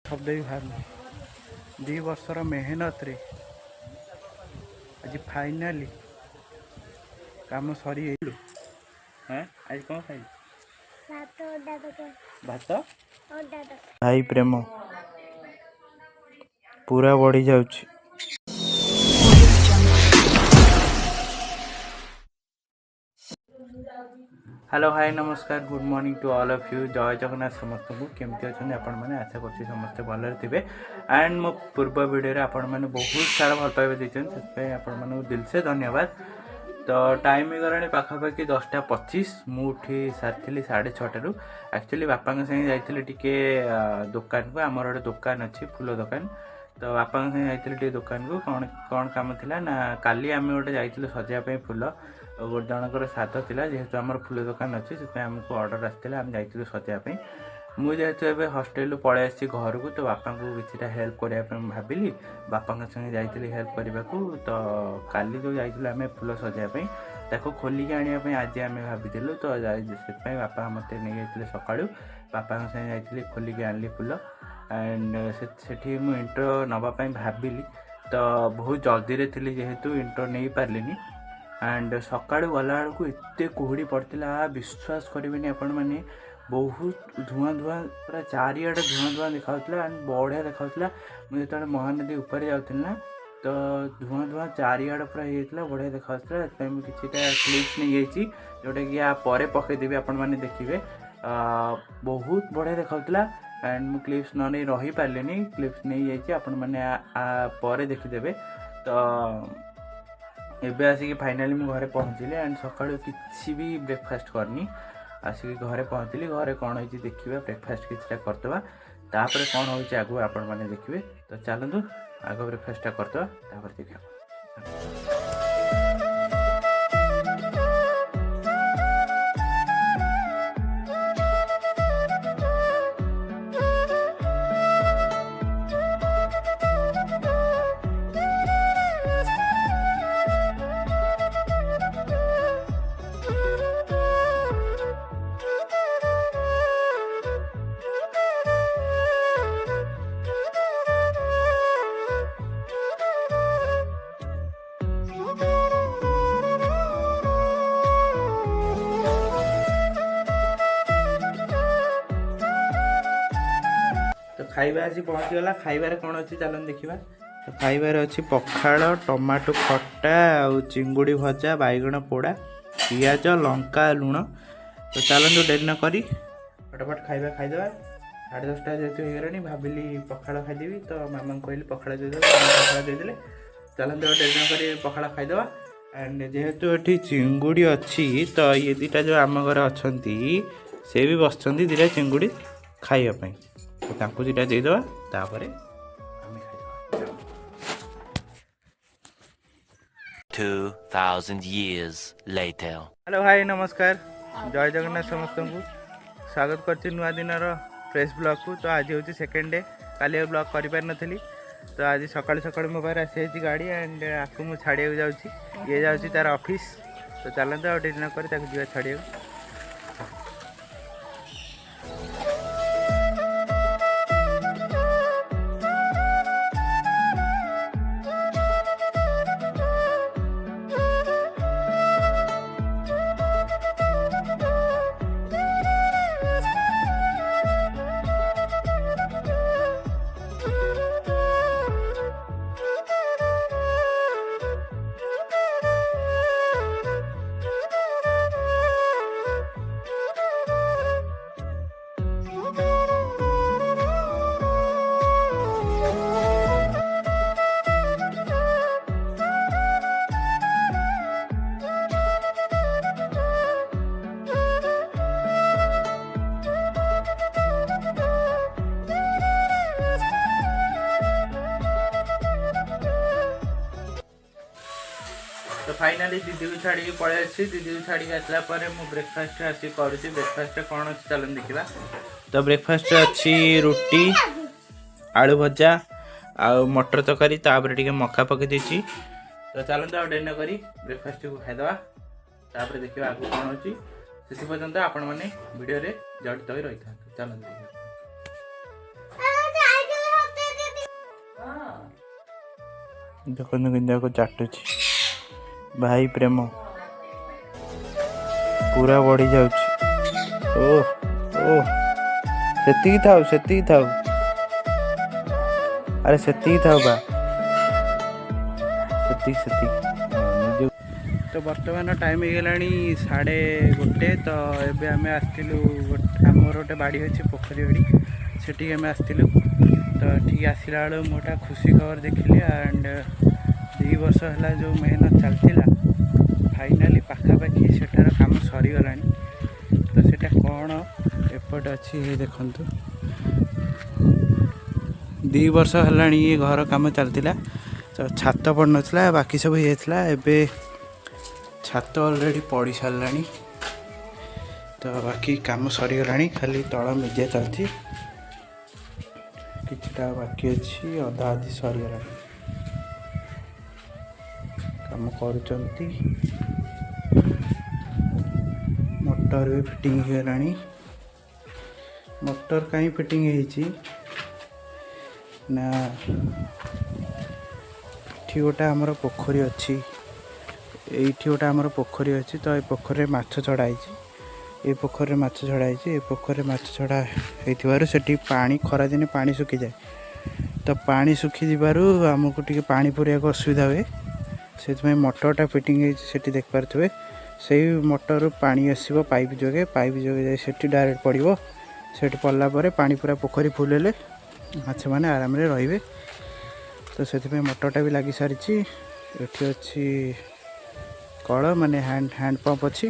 शब्द भी बाहर 2 वर्षर मेहनत रे आज फाइनाली काम सरी हाँ आज कौन खाई भात भाई प्रेम पूरा बढ़ी जाउछि। हेलो हाय नमस्कार good morning to all of you जय जगन्नाथ समस्त को केमती अच्छा आपण मैंने आशा कर समस्ते भलरे थे एंड मो पूर्व वीडियो आपण मैंने बहुत सारा भल पाइबा देते आपण दिल से धन्यवाद। तो टाइम गलानी पाखापाखि 10:25 मु उठी सारी 6:30 एक्चुअली बापा संगे जाइए टिके दुकान को आमर गोटे दुकान अच्छी फूल दुकान तो बापा संगे जाइए दुकान को कौन कौन काम थिला ना काली आम गोटे जाइए सजापी फूल गोटे जनकर श्राद्ध था जेहेतु आम फूल दुकान अच्छी से आमको ऑर्डर आसाला आम जाइए सजापी मुझे एवं हस्टेल पलि आसी घर को तो बापा को किसी हेल्प करने भाविली बापा संगे जाइए हेल्प करने को तो काली जो जाइए आम फूल सजापी ताको खोलिक आने आज आम भाई तो से बापा मत नहीं जाते सका बापा संगे जाइए खोलिक आनली फूल एंड से मुझे इंट्रो नापी भाविली तो बहुत जल्दी थी जेहेतु इंट्रो नहीं पार्ली एंड सका गला बेलू एत कुहुड़ी पड़ता विश्वास करेंगे आपण मैंने बहुत धुआं धुआं पूरा चारिआडे धुआं धुआं देखा एंड बढ़िया देखा मुझे जो महानदी उपर जाऊँ तो धुआं धुआं चारिआडे पूरा होता बढ़िया देखा मुझे किसी क्लिप्स नहीं जाइए जोटा कि या पकईदेवी आपण मैंने देखिए बहुत बढ़िया देखा एंड मु क्लिप्स न नहीं रही पारे क्लिप्स नहीं जाइए आपण मैंने देखीदे तो एबे आसिक फाइनाली मु घरे पहुँचली एंड सका किसी भी ब्रेकफास्ट करनी आसिक घरे पहुँचली घरे कौन हो देखिए ब्रेकफास्ट किसी करदे तापर कौन हो आगू आपण मैंने देखिए तो चलतु आग ब्रेकफास्ट करदे देखा। खाइबा आज पहुँचीगला खाइबार कौन अच्छी चलन देखा तो खाइबार अच्छी पखाड़ टमाटो खट्टा आउ चिंगुड़ी भजा बैगण पोड़ा पियाज लंका लुण तो चलतु डेरी न करी फटाफट खाइबा खाईदे 10:30 जेहतु होगलानी भाविली पखाड़ खाईदेवी तो मामा कहली पखाड़ देदे पखाड़ देदेले चलतु डेरी न करी पखाड़ खाईदे एंड जेहेतु ये चिंगुड़ी अच्छी तो ये दुटा जो आम घर अच्छा से भी बस दुटा चिंगुड़ी खाइबापी तो दुटा देदेवा तापर 2000 years later हेलो हाय नमस्कार जय जगन्नाथ समस्त को स्वागत करछि नुआ दिन फ्रेश ब्लॉग को। तो आज हूँ सेकेंड डे काली ब्लॉग कर पार नी तो आज सकाल सकाल मो पास आसी गाड़ी एंड आपको मुझे छाड़िया जाऊँगी ये जाऊँगी तार ऑफिस तो चलते और डेरी न कर छाड़िया तो फाइनाली दीदी को छाड़ी पलि आसी दीदी को छाड़ी आसला मुझे ब्रेकफास्ट आसी करुँची ब्रेकफास्ट कौन अच्छी चलन देखा तो ब्रेकफास्ट अच्छी रुटी आलू भजा आउ मटर तरकारी तापर टे मका पकई देती तो चलते डेरी न करी ब्रेकफास्ट को खाईदे तापर देखा आगे कौन अच्छी से पर्यंत आपण मैंने वीडियो जड़ित हो रही था चलते ଦେଖନ୍ତୁ କେମିତି ଚାଟୁଛି ଭାଇ ପ୍ରେମ ପୁରା ବଢି ଯାଉଛି। ଓ ଓ ସେତିକି ଥାଉ ଆରେ ସେତିକି ଥାଉ ବା ସେତିକି। ତ ବର୍ତ୍ତମାନ ଟାଇମ୍ ହେଇଗଲାଣି 1:30। ତ ଏବେ ଆମେ ଆସିଥିଲୁ ଆମର ଗୋଟେ ବାଡ଼ି ଅଛି ପୋଖରୀ ବାଡ଼ି, ସେଠିକି ଆମେ ଆସିଥିଲୁ। ତ ଏଠିକି ଆସିଲା ବେଳକୁ ମୁଁ ଗୋଟେ ଖୁସି ଖବର ଦେଖିଲି। ଆଣ୍ଡ 2 ବର୍ଷ ହେଲା ଯେଉଁ ମେହନତ ଚାଲିଥିଲା ଫାଇନାଲି ପାଖାପାଖି ସେଠାର କାମ ସରିଗଲାଣି। ତ ସେଟା କ'ଣ ଏପଟେ ଅଛି ଦେଖନ୍ତୁ। 2 ବର୍ଷ ହେଲାଣି ଏ ଘର କାମ ଚାଲିଥିଲା। ତ ଛାତ ପଡ଼ିନଥିଲା, ବାକି ସବୁ ହେଇଯାଇଥିଲା। ଏବେ ଛାତ ଅଲରେଡ଼ି ପଡ଼ି ସାରିଲାଣି। ତ ବାକି କାମ ସରିଗଲାଣି, ଖାଲି ତଳ ମେଜିଆ ଚାଲିଛି, କିଛିଟା ବାକି ଅଛି, ଅଧା ଅଧି ସରିଗଲାଣି। କାମ କରୁଛନ୍ତି। ମୋଟର ବି ଫିଟିଙ୍ଗ ହେଇଗଲାଣି। ମୋଟର କାହିଁ ଫିଟିଙ୍ଗ ହେଇଛି ନା ଏଠି ଗୋଟେ ଆମର ପୋଖରୀ ଅଛି, ଏଇଠି ଗୋଟେ ଆମର ପୋଖରୀ ଅଛି। ତ ଏ ପୋଖରୀରେ ମାଛ ଛଡ଼ା ହେଇଛି, ଏ ପୋଖରୀରେ ମାଛ ଛଡ଼ା ହେଇଛି। ଏ ପୋଖରୀରେ ମାଛ ଛଡ଼ା ହେଇଥିବାରୁ ସେଠି ପାଣି ଖରାଦିନେ ପାଣି ଶୁଖିଯାଏ। ତ ପାଣି ଶୁଖିଯିବାରୁ ଆମକୁ ଟିକେ ପାଣି ପୁରେଇବାକୁ ଅସୁବିଧା ହୁଏ। ସେଥିପାଇଁ ମୋଟରଟା ଫିଟିଙ୍ଗ ହେଇଛି, ସେଠି ଦେଖିପାରୁଥିବେ। ସେଇ ମୋଟରରୁ ପାଣି ଆସିବ ପାଇପ୍ ଯୋଗେ ଯାଇ ସେଠି ଡାଇରେକ୍ଟ ପଡ଼ିବ। ସେଠି ପଡ଼ିଲା ପରେ ପାଣି ପୁରା ପୋଖରୀ ଫୁଲ୍ ହେଲେ ମାଛମାନେ ଆରାମରେ ରହିବେ। ତ ସେଥିପାଇଁ ମୋଟରଟା ବି ଲାଗି ସାରିଛି। ଏଠି ଅଛି କଳ, ମାନେ ହ୍ୟାଣ୍ଡ ପମ୍ପ ଅଛି।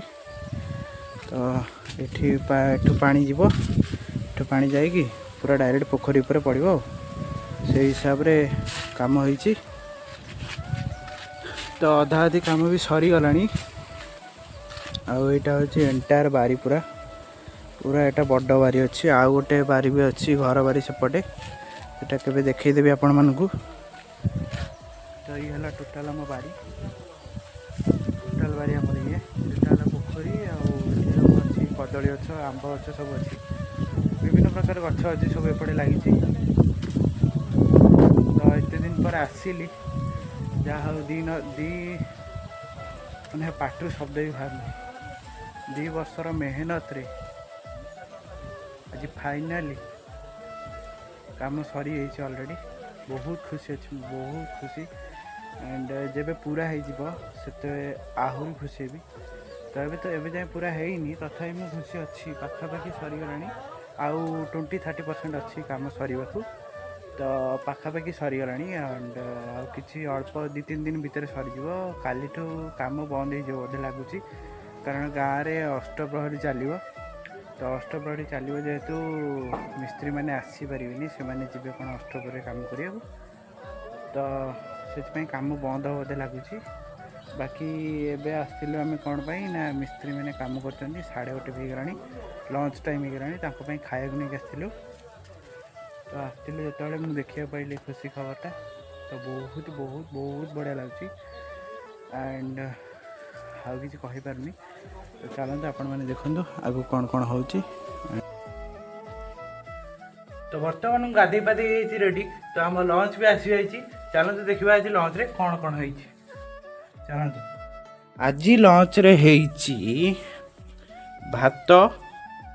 ତ ଏଠୁ ପାଣି ଯିବ, ଏଠୁ ପାଣି ଯାଇକି ପୁରା ଡାଇରେକ୍ଟ ପୋଖରୀ ଉପରେ ପଡ଼ିବ। ଆଉ ସେଇ ହିସାବରେ କାମ ହେଇଛି। ତ ଅଧା ଅଧି କାମ ବି ସରିଗଲାଣି। ଆଉ ଏଇଟା ହେଉଛି ଏଣ୍ଟାୟାର ବାରି, ପୁରା ଏଇଟା ବଡ଼ ବାରି ଅଛି। ଆଉ ଗୋଟେ ବାରି ବି ଅଛି, ଘର ବାରି ସେପଟେ, ସେଟା କେବେ ଦେଖେଇଦେବି ଆପଣମାନଙ୍କୁ। ତ ଇଏ ହେଲା ଟୋଟାଲ୍ ଆମ ବାରି, ଆମର ଇଏ ଏଟା ହେଲା ପୋଖରୀ। ଆଉ ଏଠି ସବୁ ଅଛି କଦଳୀ ଗଛ, ଆମ୍ବ ଗଛ ସବୁ ଅଛି, ବିଭିନ୍ନ ପ୍ରକାର ଗଛ ଅଛି ସବୁ ଏପଟେ ଲାଗିଛି। ତ ଏତେ ଦିନ ପରେ ଆସିଲି, ଯାହା ହଉ ମାନେ ପାଟିରୁ ଶବ୍ଦ ବି ବାହାରୁନି। 2 ବର୍ଷର ମେହନତରେ ଆଜି ଫାଇନାଲି କାମ ସରିଯାଇଛି ଅଲରେଡ଼ି। ବହୁତ ଖୁସି ଅଛି, ବହୁତ ଖୁସି। ଆଣ୍ଡ ଯେବେ ପୁରା ହେଇଯିବ ସେତେ ଆହୁରି ଖୁସି ହେବି। ତ ଏବେ ଯାଏଁ ପୁରା ହେଇନି, ତଥାପି ମୁଁ ଖୁସି ଅଛି। ପାଖାପାଖି ସରିଗଲାଣି, ଆଉ 20-30% ଅଛି କାମ ସରିବାକୁ। ତ ପାଖାପାଖି ସରିଗଲାଣି। ଆଣ୍ଡ ଆଉ କିଛି ଅଳ୍ପ 2-3 ଦିନ ଭିତରେ ସରିଯିବ। କାଲିଠୁ କାମ ବନ୍ଦ ହେଇଯିବ ବୋଧେ ଲାଗୁଛି, କାରଣ ଗାଁରେ ଅଷ୍ଟପ୍ରହରୀ ଚାଲିବ। ତ ଅଷ୍ଟପ୍ରହରୀ ଚାଲିବ ଯେହେତୁ ମିସ୍ତ୍ରୀମାନେ ଆସିପାରିବେନି, ସେମାନେ ଯିବେ କ'ଣ ଅଷ୍ଟପ୍ରହରୀ କାମ କରିବାକୁ। ତ ସେଥିପାଇଁ କାମ ବନ୍ଦ ହେବ ବୋଧେ ଲାଗୁଛି। ବାକି ଏବେ ଆସିଥିଲୁ ଆମେ କ'ଣ ପାଇଁ ନା ମିସ୍ତ୍ରୀମାନେ କାମ କରୁଛନ୍ତି। 1:30 ବି ହେଇଗଲାଣି, ଲଞ୍ଚ ଟାଇମ୍ ହେଇଗଲାଣି, ତାଙ୍କ ପାଇଁ ଖାଇବାକୁ ନେଇକି ଆସିଥିଲୁ। ତ ଆସିଥିଲୁ ଯେତେବେଳେ ମୁଁ ଦେଖିବାକୁ ପାଇଲି ଖୁସି ଖବରଟା। ତ ବହୁତ ବଢ଼ିଆ ଲାଗୁଛି। ଆଣ୍ଡ ଆଉ କିଛି କହିପାରୁନି। ତ ଚାଲନ୍ତୁ ଆପଣମାନେ ଦେଖନ୍ତୁ ଆଗକୁ କ'ଣ ହେଉଛି। ତ ବର୍ତ୍ତମାନ ମୁଁ ଗାଧେଇ ପାଧେଇ ହେଇଛି ରେଡ଼ି। ତ ଆମ ଲଞ୍ଚ ବି ଆସିଯାଇଛି। ଚାଲନ୍ତୁ ଦେଖିବା ଆଜି ଲଞ୍ଚରେ କ'ଣ ହେଇଛି। ଚାଲନ୍ତୁ। ଆଜି ଲଞ୍ଚରେ ହେଇଛି ଭାତ,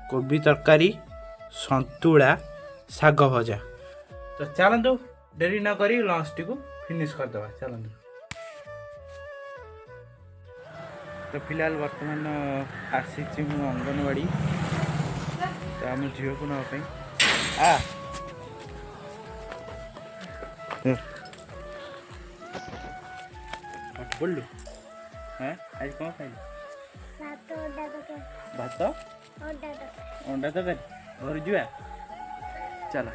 କୋବି ତରକାରୀ, ସନ୍ତୁଳା, ଶାଗ ଭଜା। ତ ଚାଲନ୍ତୁ ଡେରି ନ କରି ଲଞ୍ଚଟିକୁ ଫିନିଶ୍ କରିଦେବା। ଚାଲନ୍ତୁ। ତ ଫିଲହାଲ ବର୍ତ୍ତମାନ ଆସିଛି ମୁଁ ଅଙ୍ଗନବାଡ଼ି, ତ ଆମ ଝିଅକୁ ନେବା ପାଇଁ। ପଢ଼ିଲୁ ଆଜି କ'ଣ ଖାଇଲୁ? ଭାତ ଅଣ୍ଡା ତରକାରୀ। ଘରୁ ଯିବା ଚାଲ।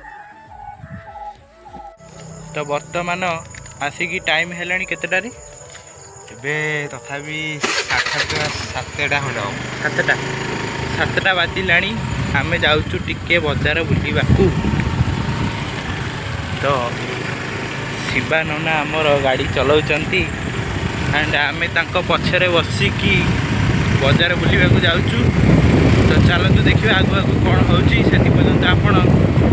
ତ ବର୍ତ୍ତମାନ ଆସିକି ଟାଇମ୍ ହେଲାଣି କେତେଟାରେ? ଏବେ ତଥାପି 7ଟା ଖଣ୍ଡେ ହେବ। 7ଟା ବାଜିଲାଣି। ଆମେ ଯାଉଛୁ ଟିକେ ବଜାର ବୁଲିବାକୁ। ତ ଶିବା ନନା ଆମର ଗାଡ଼ି ଚଲାଉଛନ୍ତି, ଆଣ୍ଡ ଆମେ ତାଙ୍କ ପଛରେ ବସିକି ବଜାର ବୁଲିବାକୁ ଯାଉଛୁ। ତ ଚାଲନ୍ତୁ ଦେଖିବା ଆଗକୁ କ'ଣ ହେଉଛି। ସେଥି ପର୍ଯ୍ୟନ୍ତ ଆପଣ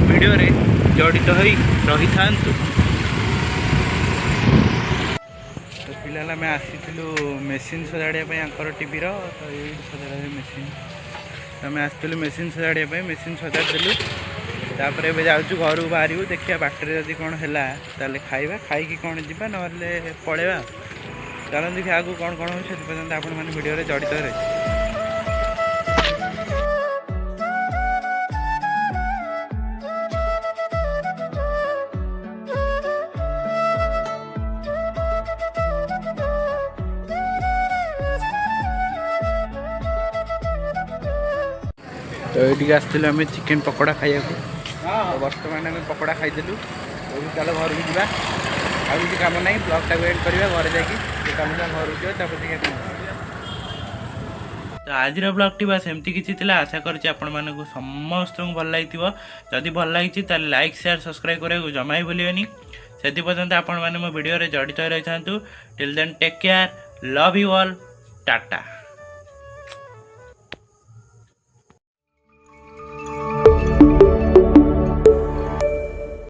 ଭିଡ଼ିଓରେ ଜଡ଼ିତ ହୋଇ ରହିଥାନ୍ତୁ। फिलहाल आम आसी मेसीन सजाड़ा टीवीर तो ये सजाड़ा मेसीन तो आम आसलु मेसीन सजाड़ा मेसीन सजाड़देलु तापर ए जाऊँ घर बाहर देखिए बाटर जदि कौन है ताले खाइबा खाई कौन जीवा ना पलैबा चलो देखिए आगू कौन कौन हो पर्यंत आपण मैंने वीडियो जड़ित रही। तो ये आसलु आम चिकेन पकोड़ा खाइए तो बर्तमान आम पकोड़ा खाईदेलु चलो घर को जावा आ किसी कम ना ब्लॉगटा एंड करवा घर जाकि कम घर को जापर देखिए तो आज ब्लॉगटी बस एमती किसी आशा करुँच आपण मानक समस्त भल लगी जदि भल लगी लाइक शेयर सब्सक्राइब करा जमा ही भूलिए से पर्यंत आपण मैंने मो वीडियो जड़ित रही था till then take care love you all Tata.